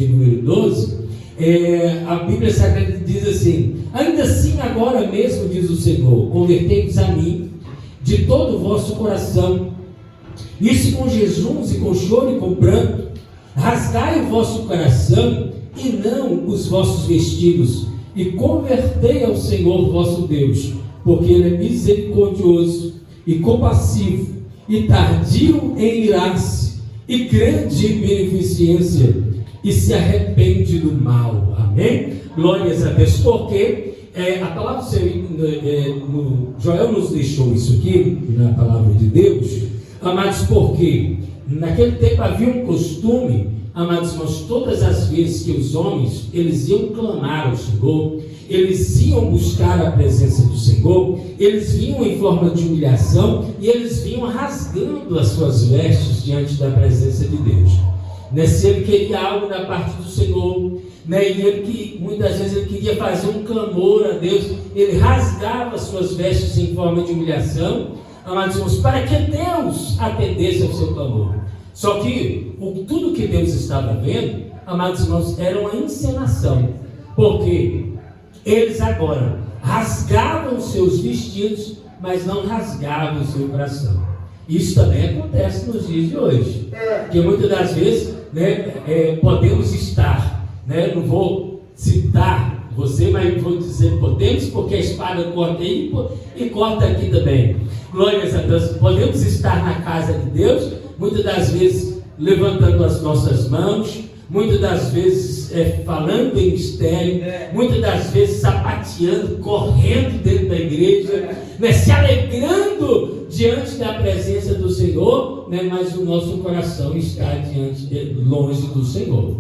de número 12, a Bíblia Sagrada diz assim: ainda assim agora mesmo, diz o Senhor, convertei-vos a mim de todo o vosso coração, isso com jejuns e com choro e com pranto, rasgai o vosso coração e não os vossos vestidos, e convertei ao Senhor vosso Deus, porque Ele é misericordioso e compassivo, e tardio em irar-se, e grande em beneficência, e se arrepende do mal. Amém? Glórias a Deus. Porque a palavra do Senhor, Joel nos deixou isso aqui, na palavra de Deus, amados, porque naquele tempo havia um costume, amados irmãos, todas as vezes que os homens, eles iam clamar ao Senhor, eles iam buscar a presença do Senhor, eles vinham em forma de humilhação, e eles vinham rasgando as suas vestes diante da presença de Deus. Se ele queria algo da parte do Senhor, e ele, muitas vezes ele queria fazer um clamor a Deus, ele rasgava as suas vestes em forma de humilhação, amados irmãos, para que Deus atendesse ao seu clamor. Só que tudo que Deus estava vendo, amados irmãos, era uma encenação, porque eles agora rasgavam os seus vestidos, mas não rasgavam o seu coração. Isso também acontece nos dias de hoje, porque muitas das vezes podemos estar, não vou citar você, mas vou dizer podemos, porque a espada corta aí e corta aqui também. Glórias a Deus. Podemos estar na casa de Deus, muitas das vezes levantando as nossas mãos, muitas das vezes falando em mistério, muitas das vezes sapateando, correndo dentro da igreja, se alegrando diante da presença do Senhor, mas o nosso coração está longe do Senhor.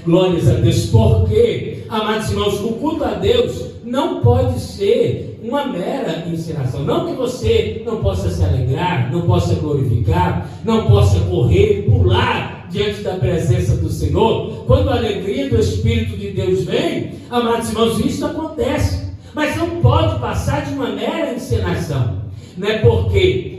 Glórias a Deus. Porque, amados irmãos, o culto a Deus não pode ser uma mera encenação. Não que você não possa se alegrar, não possa glorificar, não possa correr, pular diante da presença do Senhor. Quando a alegria do Espírito de Deus vem, amados irmãos, isso acontece. Mas não pode passar de uma mera encenação. Porque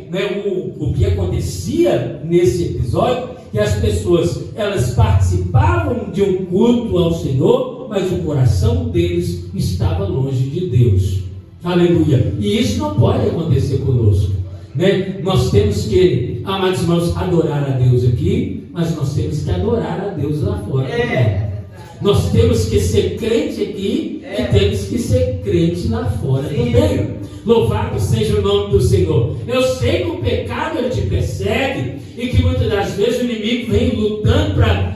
o que acontecia nesse episódio, que as pessoas, elas participavam de um culto ao Senhor, mas o coração deles estava longe de Deus. Aleluia. E isso não pode acontecer conosco. Nós temos que, amados irmãos, adorar a Deus aqui, mas nós temos que adorar a Deus lá fora também. Nós temos que ser crente aqui e temos que ser crente lá fora também. Louvado seja o nome do Senhor. Eu sei que o pecado ele te persegue e que muitas das vezes o inimigo vem lutando para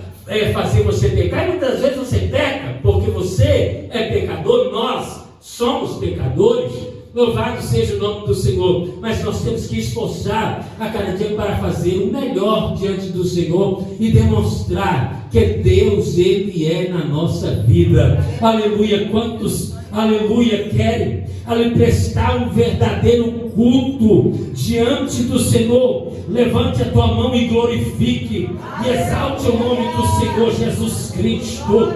fazer você pecar, e muitas vezes você peca porque você é pecador, nós somos pecadores. Louvado seja o nome do Senhor. Mas nós temos que esforçar a cada dia para fazer o melhor diante do Senhor e demonstrar que Deus, Ele é na nossa vida. Aleluia. Quantos, aleluia, querem prestar um verdadeiro culto diante do Senhor? Levante a tua mão e glorifique e exalte o nome do Senhor Jesus Cristo.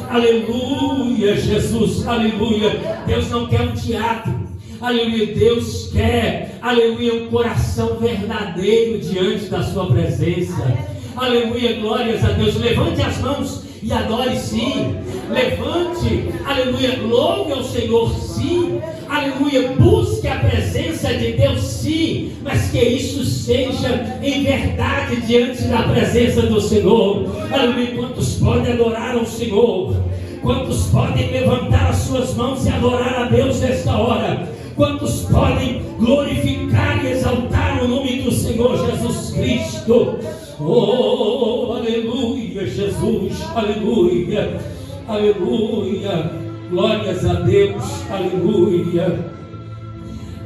Aleluia, Jesus, aleluia. Deus não quer um teatro, aleluia. Deus quer, aleluia, um coração verdadeiro diante da sua presença. Aleluia, glórias a Deus. Levante as mãos e adore sim. Levante, aleluia, louve ao Senhor sim. Aleluia, busque a presença de Deus sim. Mas que isso seja em verdade diante da presença do Senhor. Aleluia. Quantos podem adorar ao Senhor? Quantos podem levantar as suas mãos e adorar a Deus nesta hora? Quantos podem glorificar e exaltar o nome do Senhor Jesus Cristo? Oh, aleluia, Jesus, aleluia, aleluia, glórias a Deus, aleluia,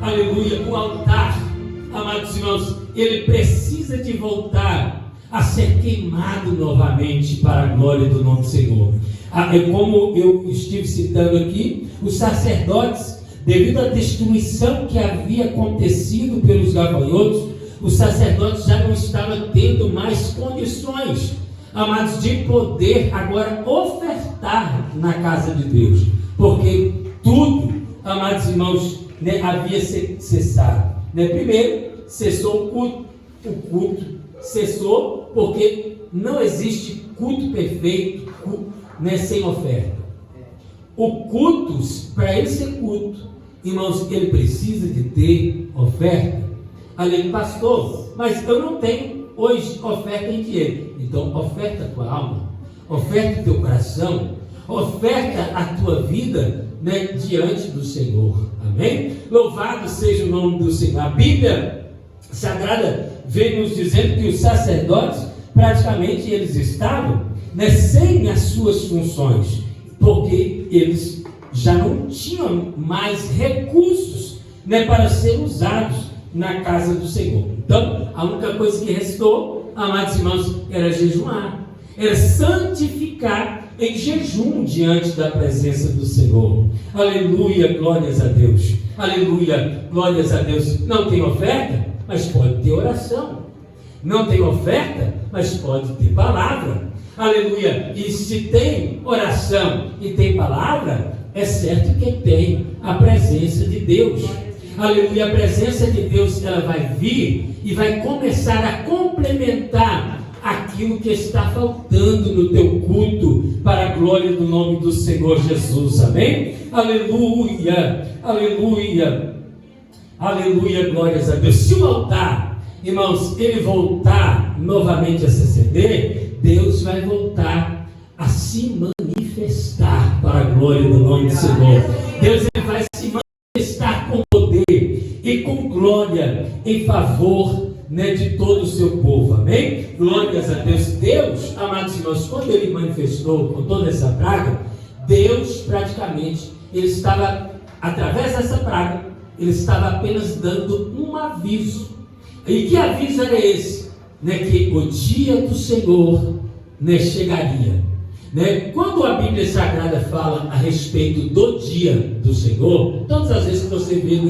aleluia. O altar, amados irmãos, ele precisa de voltar a ser queimado novamente para a glória do nome do Senhor. Como eu estive citando aqui, os sacerdotes, devido à destruição que havia acontecido pelos gafanhotos, os sacerdotes já não estavam tendo mais condições, amados, de poder agora ofertar na casa de Deus, porque tudo, amados irmãos, havia cessado. Primeiro, cessou o culto cessou porque não existe culto perfeito, né, sem oferta. O culto, para ele ser culto, irmãos, ele precisa de ter oferta. Além, pastor, mas eu não tenho hoje oferta em dinheiro. Então, oferta a tua alma, oferta o teu coração, oferta a tua vida, né, diante do Senhor. Amém? Louvado seja o nome do Senhor. A Bíblia Sagrada vem nos dizendo que os sacerdotes, praticamente, eles estavam, né, sem as suas funções, porque eles já não tinham mais recursos, né, para ser usados na casa do Senhor. Então, a única coisa que restou, amados irmãos, era jejuar, era santificar em jejum diante da presença do Senhor. Aleluia, glórias a Deus. Aleluia, glórias a Deus. Não tem oferta, mas pode ter oração. Não tem oferta, mas pode ter palavra. Aleluia. E se tem oração e tem palavra, é certo que tem a presença de Deus. Aleluia. A presença de Deus, ela vai vir e vai começar a complementar aquilo que está faltando no teu culto, para a glória do nome do Senhor Jesus. Amém? Aleluia. Aleluia. Aleluia, glórias a Deus. Se o altar, irmãos, ele voltar novamente a se acender, Deus vai voltar a se manifestar para a glória do nome do Senhor. Deus, ele vai se manifestar com poder e com glória em favor, né, de todo o seu povo. Amém? Glórias a Deus. Deus, amados irmãos, quando ele manifestou com toda essa praga, Deus praticamente, ele estava, através dessa praga, ele estava apenas dando um aviso. E que aviso era esse? Né, que o dia do Senhor, né, chegaria. Né? Quando a Bíblia Sagrada fala a respeito do dia do Senhor, todas as vezes que você vê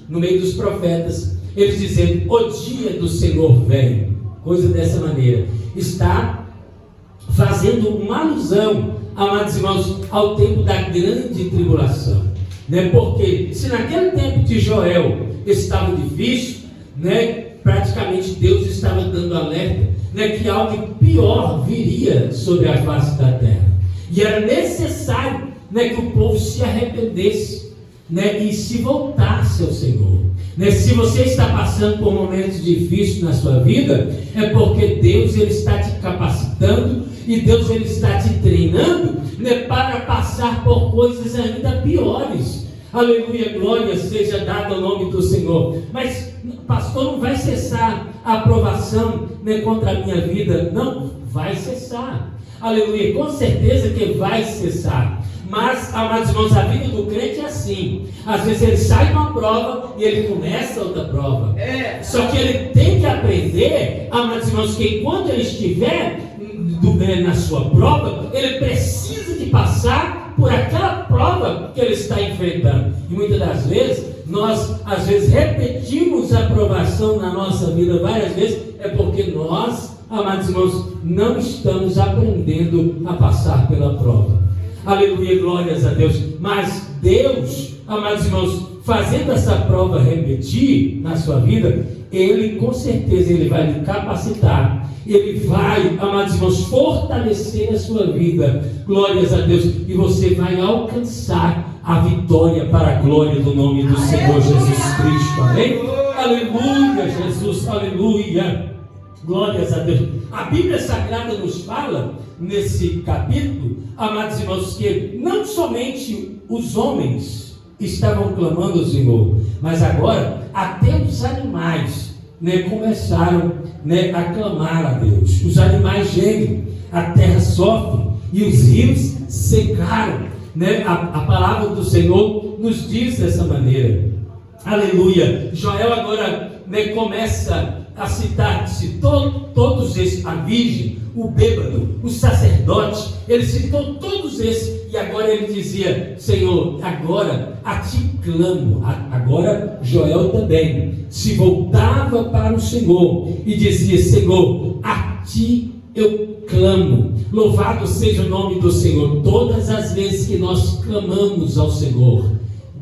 no meio dos profetas, eles dizendo, o dia do Senhor vem, coisa dessa maneira, está fazendo uma alusão, amados irmãos, ao tempo da grande tribulação, né? Porque se naquele tempo de Joel estava difícil, né, praticamente Deus estava dando alerta, né, que algo pior viria sobre a face da terra, e era necessário, né, que o povo se arrependesse, né, e se voltasse ao Senhor. Né? Se você está passando por momentos difíceis na sua vida, é porque Deus, ele está te capacitando e Deus, ele está te treinando, né, para passar por coisas ainda piores. Aleluia, glória seja dada ao nome do Senhor. Mas, pastor, não vai cessar a aprovação, né, contra a minha vida? Não, vai cessar. Aleluia, com certeza que vai cessar. Mas, amados irmãos, a vida do crente é assim. Às vezes ele sai de uma prova e ele começa outra prova. Só que ele tem que aprender, amados irmãos, que enquanto ele estiver na sua prova, ele precisa de passar por aquela prova que ele está enfrentando. E muitas das vezes, nós às vezes repetimos a provação na nossa vida várias vezes, é porque nós, amados irmãos, não estamos aprendendo a passar pela prova. Aleluia, glórias a Deus. Mas Deus, amados irmãos, fazendo essa prova repetir na sua vida, Ele com certeza Ele vai lhe capacitar, Ele vai, amados irmãos, fortalecer a sua vida, glórias a Deus, e você vai alcançar a vitória para a glória do nome do Senhor Jesus Cristo. Amém? Aleluia, Jesus, aleluia, glórias a Deus. A Bíblia Sagrada nos fala nesse capítulo, amados irmãos, que não somente os homens estavam clamando ao Senhor, mas agora até os animais, né, começaram, né, a clamar a Deus. Os animais gemem, a terra sofre e os rios secaram, né? A palavra do Senhor nos diz dessa maneira. Aleluia. Joel agora, né, começa a citar-se todos esses, a virgem, o bêbado, o sacerdote, ele citou todos esses, e agora ele dizia, Senhor, agora a ti clamo. Agora Joel também se voltava para o Senhor e dizia, Senhor, a ti eu clamo. Louvado seja o nome do Senhor. Todas as vezes que nós clamamos ao Senhor,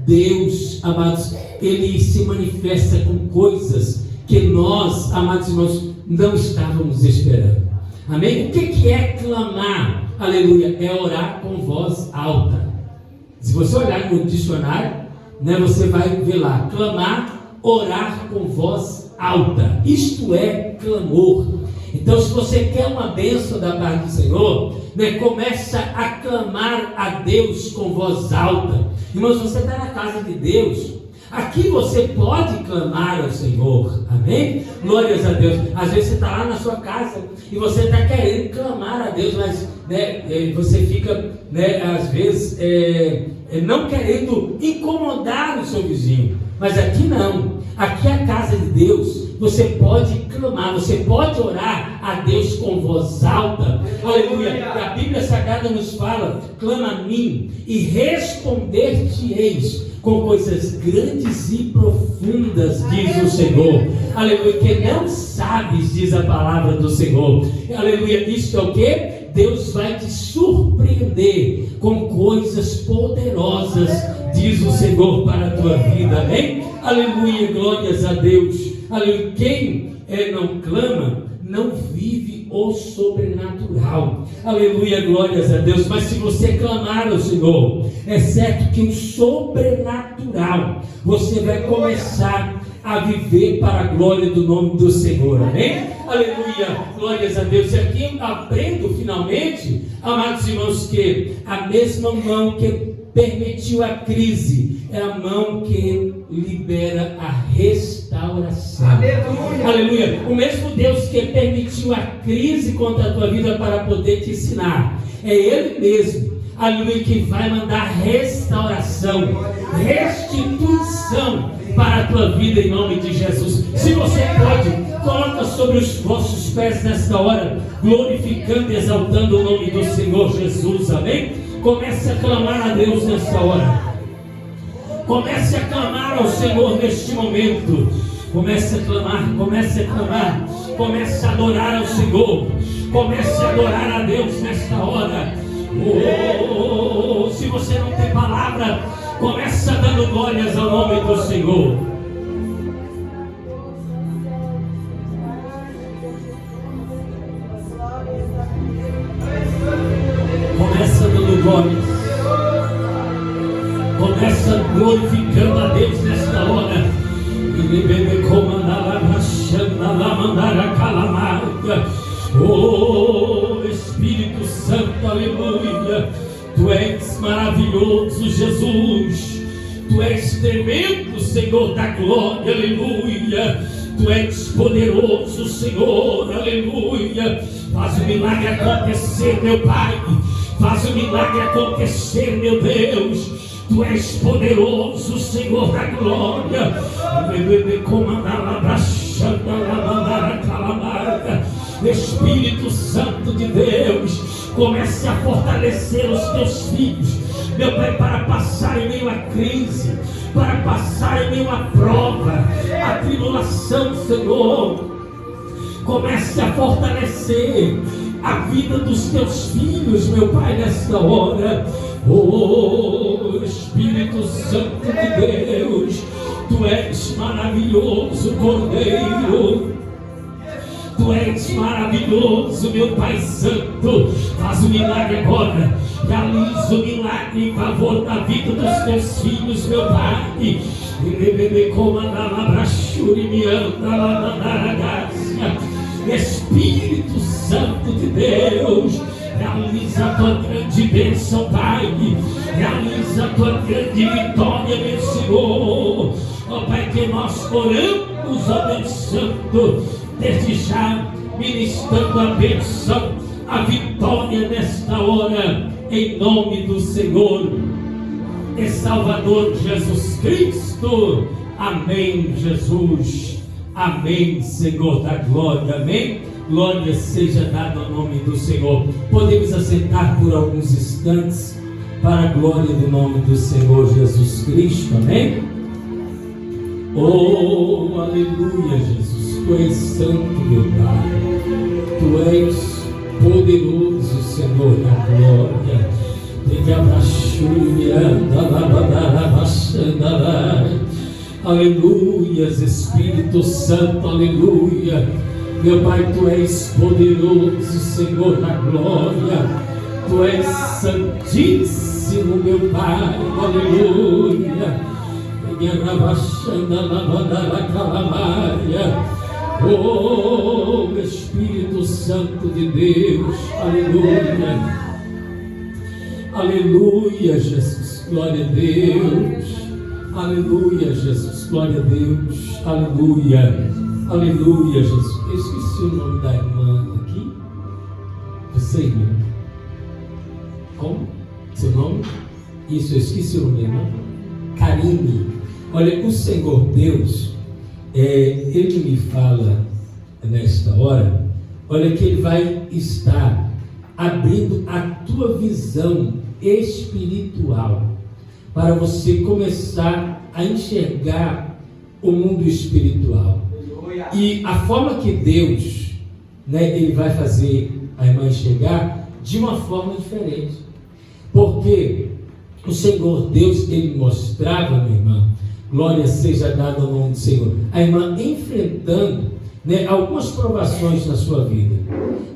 Deus, amados, Ele se manifesta com coisas que nós, amados irmãos, não estávamos esperando. Amém? O que é clamar? Aleluia, é orar com voz alta. Se você olhar no dicionário, né, você vai ver lá, clamar, orar com voz alta. Isto é clamor. Então, se você quer uma bênção da parte do Senhor, né, começa a clamar a Deus com voz alta. Irmãos, você está na casa de Deus. Aqui você pode clamar ao Senhor, amém? Glórias a Deus. Às vezes você está lá na sua casa e você está querendo clamar a Deus, mas né, você fica, né, às vezes, não querendo incomodar o seu vizinho. Mas aqui não, aqui é a casa de Deus. Você pode clamar, você pode orar a Deus com voz alta. Aleluia. A Bíblia Sagrada nos fala: clama a mim e responder-te-eis com coisas grandes e profundas, diz o Senhor. Aleluia, que não sabes, diz a palavra do Senhor. Aleluia, isto é o que? Deus vai te surpreender com coisas poderosas, diz o Senhor, para a tua vida, amém? Aleluia, glórias a Deus. Aleluia, quem não clama, não vive o sobrenatural. Aleluia, glórias a Deus. Mas se você clamar ao Senhor, é certo que o sobrenatural você vai começar a viver para a glória do nome do Senhor, amém? Aleluia, glórias a Deus. E aqui eu aprendo finalmente, amados irmãos, que a mesma mão que permitiu a crise é a mão que libera a restauração. Aleluia. Aleluia. O mesmo Deus que permitiu a crise contra a tua vida para poder te ensinar, é Ele mesmo, aleluia, que vai mandar restauração, restituição para a tua vida em nome de Jesus. Se você pode, coloca sobre os vossos pés nesta hora, glorificando e exaltando o nome do Senhor Jesus, amém? Comece a clamar a Deus nesta hora. Comece a clamar ao Senhor neste momento. Comece a clamar, comece a clamar. Comece a adorar ao Senhor. Comece a adorar a Deus nesta hora. Se você não tem palavra, comece dando glórias ao nome do Senhor. Começa dando glórias. Começa glorificando a Deus nesta hora. Oh Espírito Santo, aleluia. Tu és maravilhoso, Jesus. Tu és tremendo, Senhor da glória, aleluia. Tu és poderoso, Senhor, aleluia. Faz o milagre acontecer, meu Pai. Faz o milagre acontecer, meu Deus. Tu és poderoso, Senhor da glória. Espírito Santo de Deus, comece a fortalecer os teus filhos, meu Pai, para passar em meio à crise, para passar em meio à prova, à tribulação, Senhor. Comece a fortalecer a vida dos teus filhos, meu Pai, nesta hora. Oh Espírito Santo de Deus, Tu és maravilhoso, Cordeiro. Tu és maravilhoso, meu Pai Santo. Faz o milagre agora. Realiza o milagre em favor da vida dos teus filhos, meu Pai. Espírito Santo de Deus, realiza a tua grande bênção, Pai. Realiza a tua grande vitória, meu Senhor. Ó Pai, que nós oramos, ó Deus Santo, desde já ministrando a bênção, a vitória nesta hora, em nome do Senhor e Salvador Jesus Cristo. Amém, Jesus. Amém, Senhor da glória. Amém. Glória seja dada ao nome do Senhor. Podemos assentar por alguns instantes para a glória do nome do Senhor Jesus Cristo. Amém. Oh, aleluia, Jesus. Tu és santo, meu Pai. Tu és poderoso, Senhor da glória. Aleluia, Espírito Santo, aleluia. Meu Pai, Tu és poderoso, Senhor da glória. Tu és santíssimo, meu Pai. Aleluia. Oh, Espírito Santo de Deus. Aleluia. Aleluia, Jesus. Glória a Deus. Aleluia, Jesus. Glória a Deus. Aleluia. Aleluia, Jesus. Eu esqueci o nome da irmã aqui. Você, irmã? Como? Seu nome? Isso, eu esqueci o nome da irmã. Karine. Olha, o Senhor Deus, Ele me fala nesta hora, olha, que Ele vai estar abrindo a tua visão espiritual para você começar a enxergar o mundo espiritual. E a forma que Deus, Ele vai fazer a irmã enxergar de uma forma diferente, porque o Senhor Deus, Ele mostrava, minha irmã, glória seja dada ao nome do Senhor, a irmã enfrentando algumas provações na sua vida,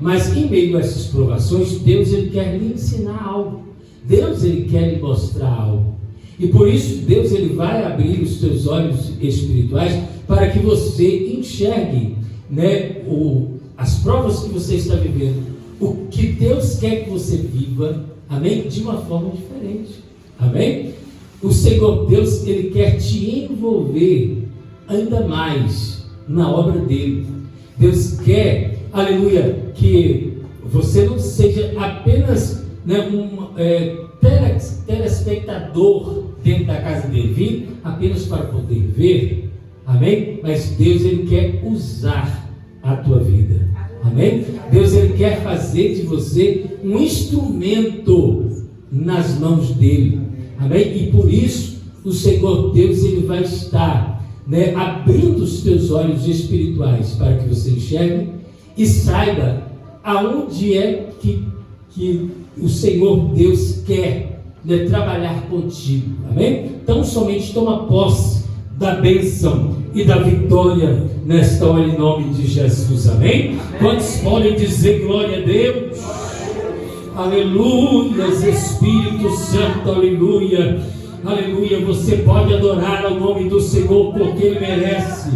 mas em meio a essas provações, Deus, Ele quer lhe ensinar algo, Deus, Ele quer lhe mostrar algo, e por isso Deus, Ele vai abrir os teus olhos espirituais para que você enxergue as provas que você está vivendo, o que Deus quer que você viva, amém? De uma forma diferente, amém? O Senhor Deus, Ele quer te envolver ainda mais na obra dEle. Deus quer, aleluia, que você não seja apenas um telespectador dentro da casa dEle, vir apenas para poder ver, amém? Mas Deus, Ele quer usar a tua vida, amém? Deus, Ele quer fazer de você um instrumento nas mãos dEle, amém? E por isso, o Senhor Deus, Ele vai estar abrindo os teus olhos espirituais para que você enxergue e saiba aonde é que o Senhor Deus quer trabalhar contigo, amém? Então somente toma posse da bênção e da vitória nesta hora em nome de Jesus, amém? Quantos podem dizer glória a Deus? Aleluia, Espírito Santo, aleluia, aleluia. Você pode adorar ao nome do Senhor, porque Ele merece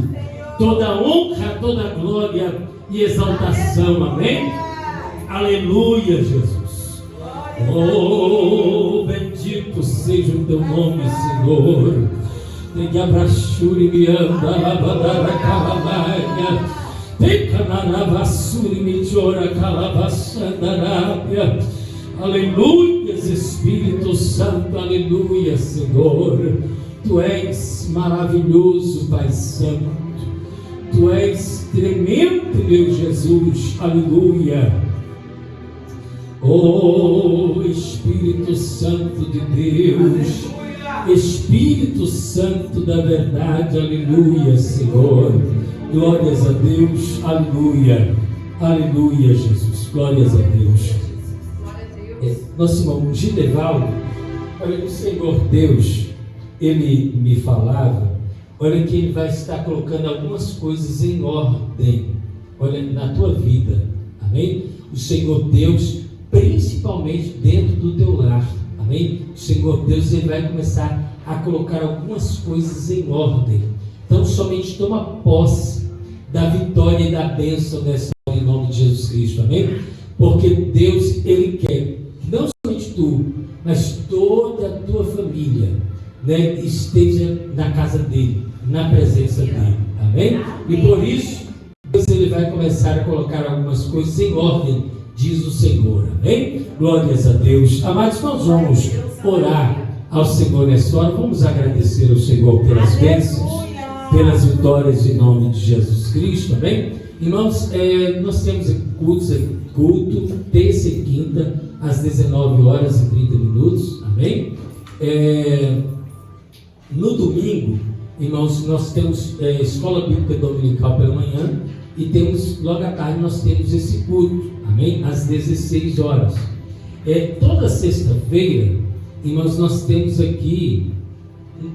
toda honra, toda glória e exaltação, amém? Aleluia, Jesus. Oh, bendito seja o teu nome, Senhor. Tem abraçure me anda, lavadara calamaia. Tem canarabassuri me chora calabassandarápia. Aleluia, Espírito Santo, aleluia, Senhor. Tu és maravilhoso, Pai Santo. Tu és tremendo, meu Jesus, aleluia. Oh, Espírito Santo de Deus, Espírito Santo da verdade, aleluia, Senhor. Glórias a Deus, aleluia, aleluia, Jesus, glórias a Deus. Nosso irmão Gidevaldo, olha, o Senhor Deus, Ele me falava, olha, que Ele vai estar colocando algumas coisas em ordem, olha, na tua vida, amém? O Senhor Deus, principalmente dentro do teu lar, amém? O Senhor Deus, Ele vai começar a colocar algumas coisas em ordem. Então somente toma posse da vitória e da bênção nessa hora em nome de Jesus Cristo, amém? Porque Deus, Ele quer que não somente tu, mas toda a tua família, esteja na casa dEle, na presença dEle, amém? E por isso, Deus, Ele vai começar a colocar algumas coisas em ordem, diz o Senhor, amém? Glórias a Deus. Amados, nós vamos orar ao Senhor nessa hora, vamos agradecer ao Senhor pelas bênçãos, pelas vitórias em nome de Jesus Cristo, amém? Irmãos, nós temos culto terça e quinta às 19 horas e 30 minutos, amém? No domingo, irmãos, nós temos escola bíblica dominical pela manhã e temos, logo à tarde, nós temos esse culto, amém? Às 16 horas. Toda sexta-feira, irmãos, nós temos aqui,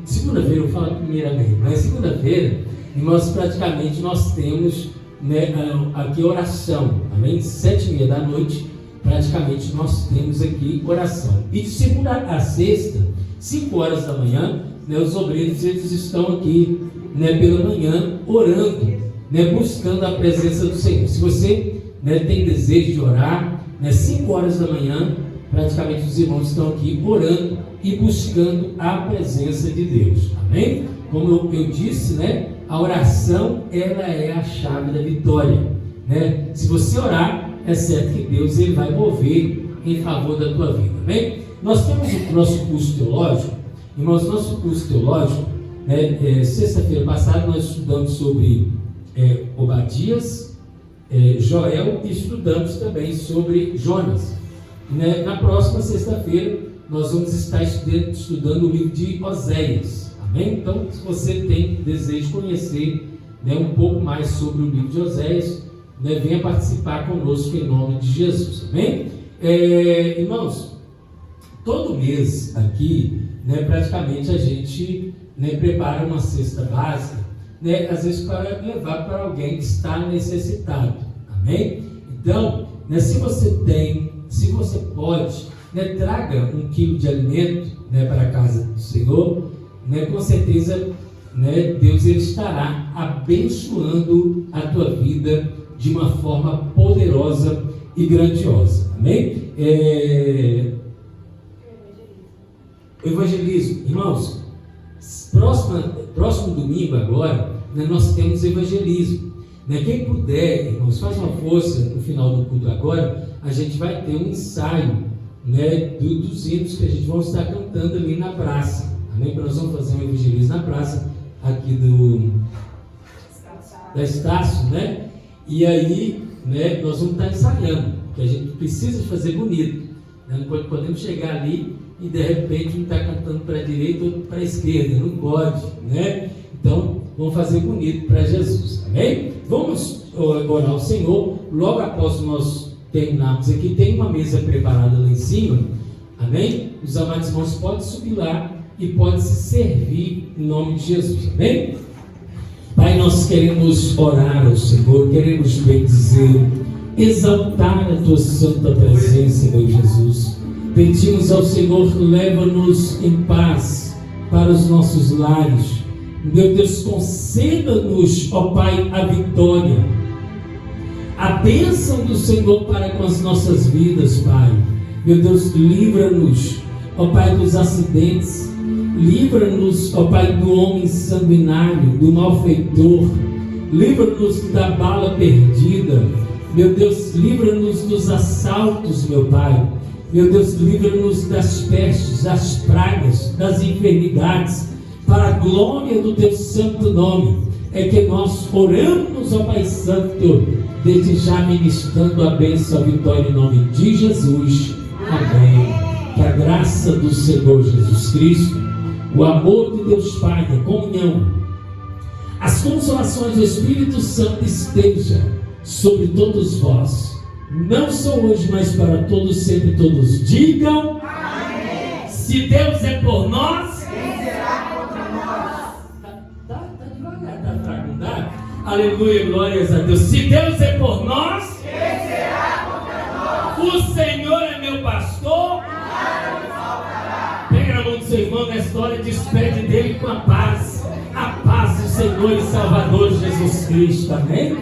segunda-feira, eu falo primeiramente, mas segunda-feira, irmãos, praticamente nós temos né, aqui oração, amém? 7h30 da noite, praticamente nós temos aqui oração. E de segunda a sexta, 5 horas da manhã, né, os obreiros eles estão aqui, né, pela manhã orando, né, buscando a presença do Senhor. Se você, né, tem desejo de orar, né, 5 horas da manhã, praticamente os irmãos estão aqui orando e buscando a presença de Deus, amém? Como eu disse, né, a oração ela é a chave da vitória, né? Se você orar, é certo que Deus ele vai mover em favor da tua vida, amém? Nós temos o nosso curso teológico, irmãos, nosso curso teológico, né, sexta-feira passada nós estudamos sobre Obadias, Joel, e estudamos também sobre Jonas. Né? Na próxima sexta-feira nós vamos estar estudando o livro de Oséias, amém? Então, se você tem desejo de conhecer, né, um pouco mais sobre o livro de Oséias, né, venha participar conosco em nome de Jesus, amém? Irmãos, todo mês aqui, né, praticamente a gente, né, prepara uma cesta básica, né, às vezes para levar para alguém que está necessitado, amém? Então, né, se você pode, né, traga 1 quilo de alimento, né, para a casa do Senhor, né, com certeza, né, Deus ele estará abençoando a tua vida de uma forma poderosa e grandiosa, amém? Evangelismo, irmãos, próximo domingo agora, né, nós temos evangelismo, né? Quem puder, irmãos, faz uma força no final do culto agora, a gente vai ter um ensaio, né, dos hinos que a gente vai estar cantando ali na praça, amém? Nós vamos fazer um evangelismo na praça aqui da Estácio, né? E aí, né, nós vamos estar ensaiando, porque a gente precisa fazer bonito, né? Não podemos chegar ali e de repente um está cantando para a direita, outro para a esquerda, não pode, né? Então, vamos fazer bonito para Jesus, amém? Vamos orar ao Senhor. Logo após nós terminarmos aqui, tem uma mesa preparada lá em cima, amém? Os amados irmãos podem subir lá e podem se servir em nome de Jesus, amém? Pai, nós queremos orar ao Senhor, queremos bendizer, exaltar a tua santa presença, meu Jesus. Pedimos ao Senhor, leva-nos em paz para os nossos lares. Meu Deus, conceda-nos, ó Pai, a vitória, a bênção do Senhor para com as nossas vidas, Pai. Meu Deus, livra-nos, ó Pai, dos acidentes. Livra-nos, ó Pai, do homem sanguinário, do malfeitor. Livra-nos da bala perdida. Meu Deus, livra-nos dos assaltos, meu Pai. Meu Deus, livra-nos das pestes, das pragas, das enfermidades, para a glória do Teu santo nome. É que nós oramos, ó Pai Santo, desde já ministrando a bênção, a vitória em nome de Jesus. Amém. Que a graça do Senhor Jesus Cristo, o amor de Deus Pai, a comunhão, as consolações do Espírito Santo esteja sobre todos vós, não só hoje, mas para todos, sempre todos digam amém. Se Deus é por nós, quem será contra nós? Tá devagar, tá fraco, não dá? Aleluia, glórias a Deus. Se Deus é por nós, quem será contra nós? O Senhor é meu pastor, nada me faltará. Pega na mão do seu irmão nesta hora e despede dele com a paz do Senhor e Salvador Jesus Cristo, amém?